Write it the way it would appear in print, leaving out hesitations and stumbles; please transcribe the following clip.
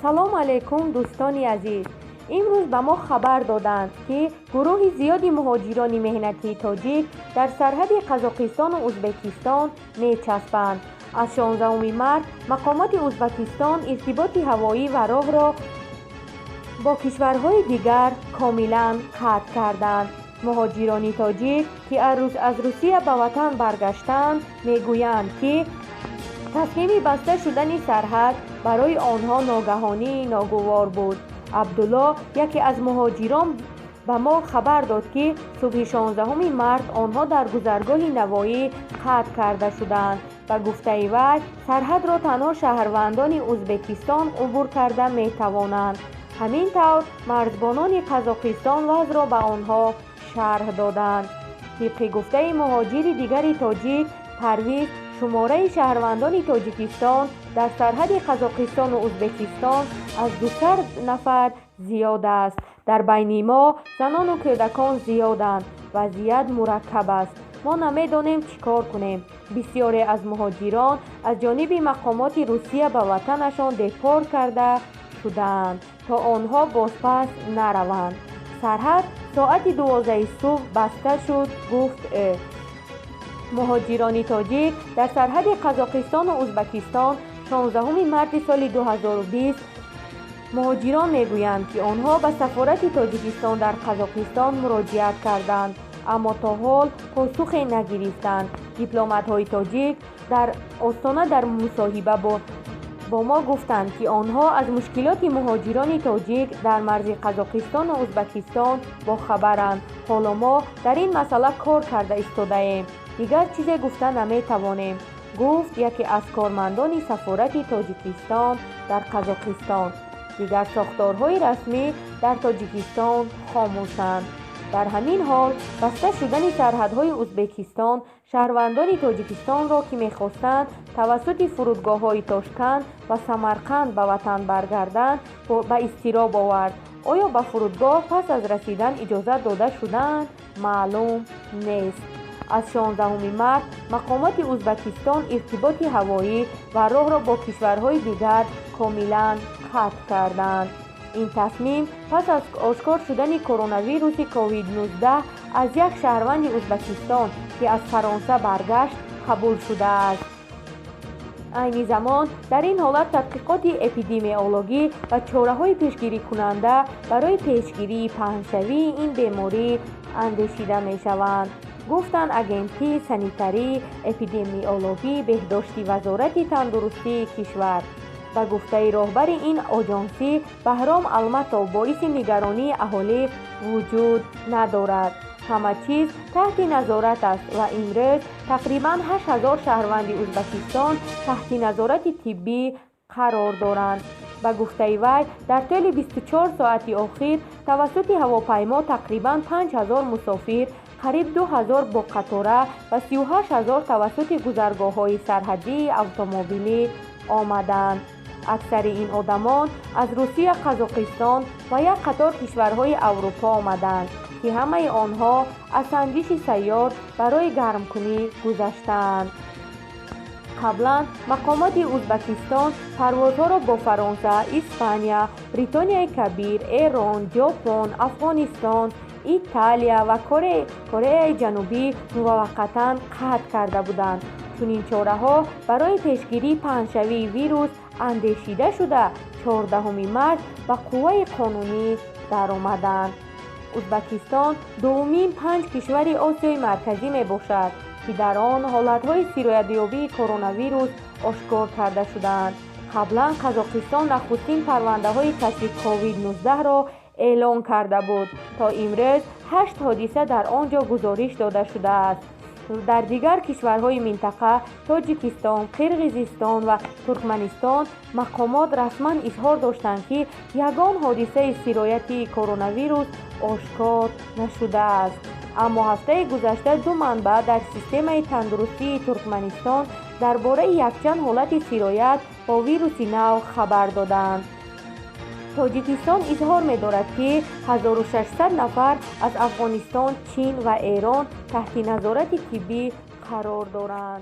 سلام علیکم دوستان عزیز. امروز به ما خبر دادند که گروه زیادی مهاجران مهنتی تاجیک در سرحد قزاقستان و ازبکستان می‌چسبند. از 16 مارس مقامات ازبکستان ارتباط هوایی و راه را با کشورهای دیگر کاملا قطع کردند. مهاجران تاجیک که از روسیه به وطن برگشتند میگویند که تصمیم بسته شدن سرحد برای آنها ناگهانی ناگوار بود. عبدالله یکی از مهاجران به ما خبر داد که صبح 16 مارس آنها در گذرگاه نوایی قطع کرده شدند. به گفته وی سرحد را تنها شهروندان ازبکستان عبور کرده می توانند. همین طور مرزبانان قزاقستان وضع را به آنها شرح دادند. طبق گفته مهاجر دیگر تاجیک پرویز، شماره شهروندان تاجیکستان در سرحد قزاقستان و ازبکستان از 200 نفر زیاد است. در بین ما زنان و کودکان زیادند. وضعیت مرکب است. ما نمیدانیم چیکار کنیم. بسیاری از مهاجران از جانب مقامات روسیه به وطنشان دپورت کرده شدند تا آنها بازپس نروند. سرحد ساعت 12 صبح بسته شد، گفت مهاجران تاجیک در سرحد قزاقستان و ازبکستان 16 مارس سال 2020 مهاجران میگویند که آنها به سفارت تاجیکستان در قزاقستان مراجعت کردند اما تا حال پاسخی نگرفتند. دیپلمات‌های تاجیک در آستانه در مصاحبه با ما گفتند که آنها از مشکلات مهاجران تاجیک در مرز قزاقستان و ازبکستان با خبرند. حالا ما در این مسئله کار کرده ایستاده ایم. دیگر چیزی گفته نمی توانیم، گفت یکی از کارمندان سفارت تاجیکستان در قزاقستان. دیگر ساختارهای رسمی در تاجیکستان خاموشند. در همین حال بسته شدن سرحدهای ازبکستان شهروندان تاجیکستان را که می‌خواستند توسط فرودگاه‌های تاشکند و سمرقند به وطن برگردند به اضطراب آورد. آیا به فرودگاه پس از رسیدن اجازه داده شدند؟ معلوم نیست. از 16 مارس مقامات ازبکستان ارتباط هوایی و راه را با کشورهای دیگر کاملا قطع کردند. این تصمیم پس از آشکار شدن کرونا ویروس کووید 19 از یک شهروند ازبکستان که از فرانسه برگشت قبول شده است. عین زمان در این حالت تحقیقات اپیدمیولوژی و چاره‌های پیشگیری کننده برای پیشگیری پهن‌شوی این بیماری اندیشیده می‌شوند، گفتند اگنتی سانیتری اپیدمیولوژی بهداشتی وزارت تندرستی کشور. به گفته رهبر این آژانسی بهرام المطو باعث نگرانی اهالی وجود ندارد. همه چیز تحت نظارت است و امروز تقریباً 8000 شهروند ازبکستان تحت نظارت طبی قرار دارند. به گفته وی در طول 24 ساعت اخیر توسط هواپیما تقریباً 5000 مسافر، قریب 2000 با قطاره و 38000 توسط گذرگاه‌های سرحدی اتومبیلی آمدند. اکثر این آدمان از روسیه، قزاقستان و یک قطار کشورهای اروپا آمدند که همه آنها از سنجش سیار برای گرمکنی گذشتند. قبلا مقامات ازبکستان پروازها را با فرانسه، اسپانیا، بریتانیای کبیر، ایران، ژاپن، افغانستان، ایتالیا و کره جنوبی موقتا قطع کرده بودند. چون این چاره‌ها برای پیشگیری پهن‌شوی ویروس اندیشیده شده 14 مارس به قوه قانونی درآمدند. ازبکستان دومین 5 کشور آسیای مرکزی می باشد که در آن حالت‌های سرایت‌یابی کرونا ویروس آشکار کرده شدند. قبلا قزاقستان نخستین پرونده‌های کشف کووید 19 را اعلام کرده بود. تا امروز 8 حادثه در آنجا گزارش داده شده است. در دیگر کشورهای منطقه تاجیکستان، قرقیزستان و ترکمنستان مقامات رسما اظهار داشتند که یگان حادثه سرایت کرونا ویروس آشکار نشده است. اما هفته گذشته 2 منبع در سیستم تندرستی ترکمنستان درباره یکچند حالت سرایت با ویروس نو خبر دادند. تاجیکستان اظهار می‌دارد که 1600 نفر از افغانستان، چین و ایران تحت نظارت طبی قرار دارند.